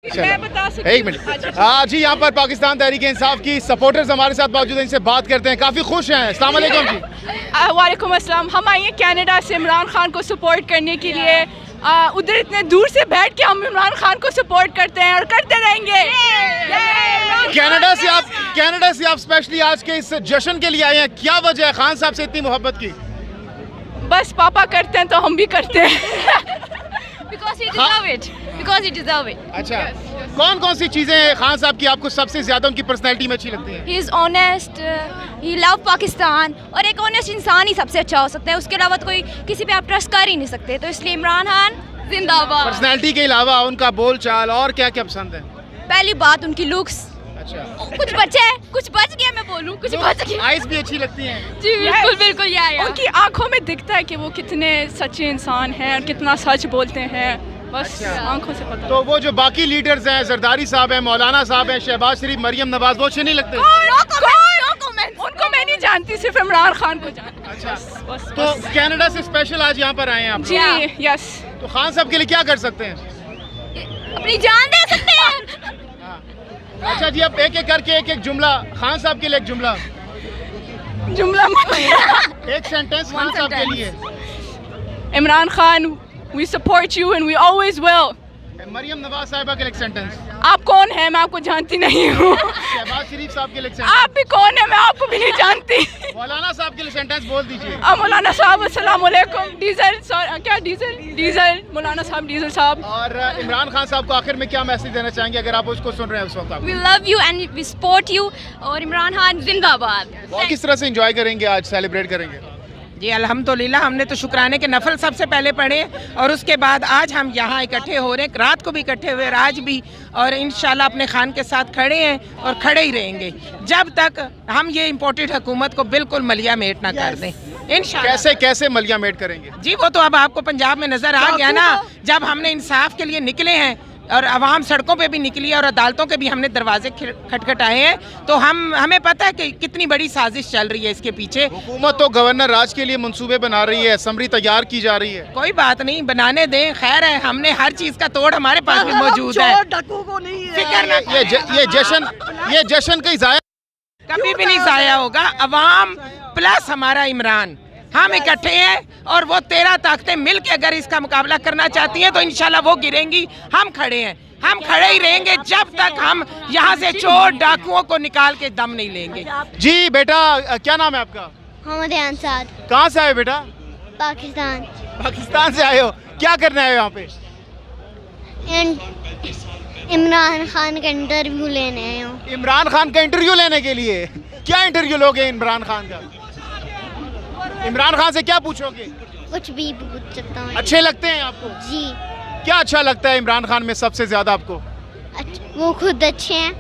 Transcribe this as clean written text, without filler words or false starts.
मैं बता सकती एक मिनट। हाँ जी, यहाँ पर पाकिस्तान तहरीक इंसाफ की सपोर्टर्स हमारे साथ मौजूद हैं, इनसे बात करते हैं। काफ़ी खुश हैं। अस्सलाम वालेकुम जी। वालेकुम अस्सलाम। हम आए हैं कनाडा से इमरान खान को सपोर्ट करने के लिए। उधर इतने दूर से बैठ के हम इमरान खान को सपोर्ट करते हैं और करते रहेंगे। कनाडा से आप स्पेशली आज के इस जश्न के लिए आए हैं, क्या वजह है खान साहब से इतनी मोहब्बत की? बस पापा करते हैं तो हम भी करते हैं। Because he deserve it. Because he deserve it. अच्छा, कौन कौन सी चीज़ें खान साहब की आपको सबसे ज़्यादा उनकी पर्सनैलिटी में अच्छी लगती हैं? He is honest. He love Pakistan. और एक ऑनेस्ट इंसान ही सबसे अच्छा हो सकता है, उसके अलावा तो कोई किसी पे आप ट्रस्ट कर ही नहीं सकते। तो इसलिए इमरान खान जिंदाबाद। पर्सनैलिटी के अलावा उनका बोल चाल और क्या क्या पसंद है? पहली बात उनकी लुक्स। अच्छा, कुछ बचा है, कुछ बच गया, मैं बोलूं कुछ बच गया। आइज भी अच्छी लगती हैं। जी बिल्कुल बिल्कुल, या उनकी आंखों में दिखता है कि वो कितने सच्चे इंसान हैं और कितना सच बोलते हैं। बस अच्छा। आंखों से पता। तो वो जो बाकी लीडर्स हैं, जरदारी साहब हैं, मौलाना साहब हैं, शहबाज शरीफ, मरियम नवाज, वो अच्छे नहीं लगते? उनको मैं नहीं जानती, सिर्फ इमरान खान को जानती। अच्छा, बस तो कनाडा से स्पेशल आज यहाँ पर आए हैं आप? जी यस। तो खान साहब के लिए क्या कर सकते हैं? अपनी जान दे सकते हैं। अच्छा जी, अब एक एक करके एक एक जुमला खान साहब के लिए, एक जुमला, जुमला एक सेंटेंस खान साहब के लिए। Imran Khan, we support you and we always will. Maryam Nawaz साहिबा के लिए एक सेंटेंस। आप कौन है? मैं आपको जानती नहीं हूँ। शहबाज शरीफ साहब के लिए एक सेंटेंस। आप भी कौन है? मैं आपको भी नहीं जानती। मौलाना साहब के लिए सेंटेंस बोल दीजिए। मौलाना साहब अस्सलाम वालेकुम। डीजल क्या डीजल मौलाना साहब, डीजल साहब। और इमरान खान साहब को आखिर में क्या मैसेज देना चाहेंगे अगर आप उसको सुन रहे हैं उस वक्त? We love you and we support you। और इमरान खान जिंदाबाद। आप किस तरह से एंजॉय करेंगे, आज सेलिब्रेट करेंगे? जी अल्हम्दुलिल्लाह, हमने तो शुक्राने के नफल सबसे पहले पढ़े और उसके बाद आज हम यहाँ इकट्ठे हो रहे हैं। रात को भी इकट्ठे हुए और आज भी, और इंशाल्लाह अपने खान के साथ खड़े हैं और खड़े ही रहेंगे जब तक हम ये इम्पोर्टेड हुकूमत को बिल्कुल मलिया मेट ना कर दें। इंशाल्लाह। कैसे मलिया मेट करेंगे? जी वो तो अब आपको पंजाब में नजर आ गया ना, जब हमने इंसाफ के लिए निकले हैं और अवाम सड़कों पे भी निकली है और अदालतों के भी हमने दरवाजे खटखटाए हैं, तो हमें पता है कि कितनी बड़ी साजिश चल रही है इसके पीछे। हुकूमत तो गवर्नर राज के लिए मंसूबे बना रही है, असम्बली तैयार की जा रही है। कोई बात नहीं, बनाने दें, खैर है, हमने हर चीज का तोड़ हमारे पास भी मौजूद है। फिक्र ना, ये जश्न कहीं जाया कभी भी नहीं जाया होगा। अवाम प्लस हमारा इमरान, हम इकट्ठे हैं और वो 13 ताकतें मिलकर अगर इसका मुकाबला करना चाहती हैं तो इंशाल्लाह वो गिरेंगी। हम खड़े हैं, हम खड़े ही रहेंगे जब तक हम यहाँ से चोर डाकुओं को निकाल के दम नहीं लेंगे। जी बेटा, क्या नाम है आपका? मोहम्मद अंसार। कहाँ से आए बेटा? पाकिस्तान। पाकिस्तान से आए हो, क्या करने आए हो यहाँ पे? इमरान खान का इंटरव्यू लेने आए हूँ। इमरान खान का इंटरव्यू लेने के लिए? क्या इंटरव्यू लोगे इमरान खान का? इमरान खान से क्या पूछोगे? कुछ भी पूछ सकता हूँ। अच्छे लगते हैं आपको? जी। क्या अच्छा लगता है इमरान खान में सबसे ज्यादा आपको? वो खुद अच्छे हैं।